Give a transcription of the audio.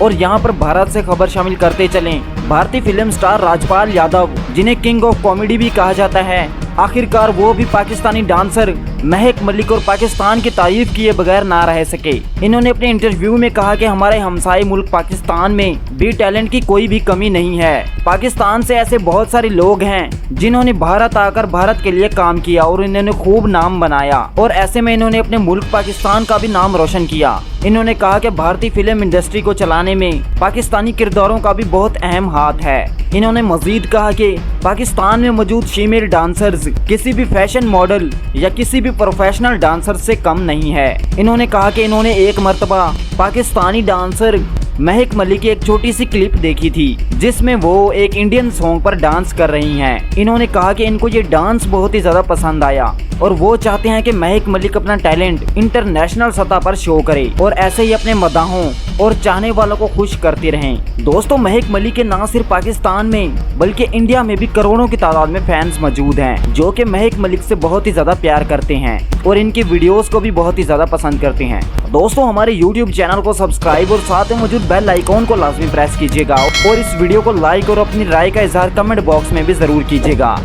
और यहाँ पर भारत से खबर शामिल करते चलें। भारतीय फिल्म स्टार राजपाल यादव, जिन्हें किंग ऑफ कॉमेडी भी कहा जाता है, आखिरकार वो भी पाकिस्तानी डांसर महक मलिक और पाकिस्तान की तारीफ किए बगैर ना रह सके। इन्होंने अपने इंटरव्यू में कहा कि हमारे हमसाए मुल्क पाकिस्तान में भी टैलेंट की कोई भी कमी नहीं है। पाकिस्तान से ऐसे बहुत सारे लोग हैं जिन्होंने भारत आकर भारत के लिए काम किया और इन्होंने खूब नाम बनाया, और ऐसे में इन्होंने अपने मुल्क पाकिस्तान का भी नाम रोशन किया। इन्होंने कहा कि भारतीय फिल्म इंडस्ट्री को चलाने में पाकिस्तानी किरदारों का भी बहुत अहम हाथ है। इन्होंने मजीद कहा कि पाकिस्तान में मौजूद फीमेल डांसर्स किसी भी फैशन मॉडल या किसी भी प्रोफेशनल डांसर से कम नहीं है। इन्होंने कहा कि इन्होंने एक मर्तबा पाकिस्तानी डांसर महक मलिक की एक छोटी सी क्लिप देखी थी जिसमें वो एक इंडियन सॉन्ग पर डांस कर रही हैं। इन्होंने कहा कि इनको ये डांस बहुत ही ज्यादा पसंद आया और वो चाहते हैं कि महक मलिक अपना टैलेंट इंटरनेशनल सतह पर शो करे और ऐसे ही अपने मदाहों और चाहने वालों को खुश करते रहें। दोस्तों, महक मलिक के न सिर्फ पाकिस्तान में बल्कि इंडिया में भी करोड़ों की तादाद में फैंस मौजूद हैं जो कि महक मलिक से बहुत ही ज्यादा प्यार करते हैं और इनकी वीडियोस को भी बहुत ही ज्यादा पसंद करते हैं। दोस्तों, हमारे YouTube चैनल को सब्सक्राइब और साथ में मौजूद बेल आइकॉन को लाजमी प्रेस कीजिएगा और इस वीडियो को लाइक और अपनी राय का इजहार कमेंट बॉक्स में भी जरूर कीजिएगा।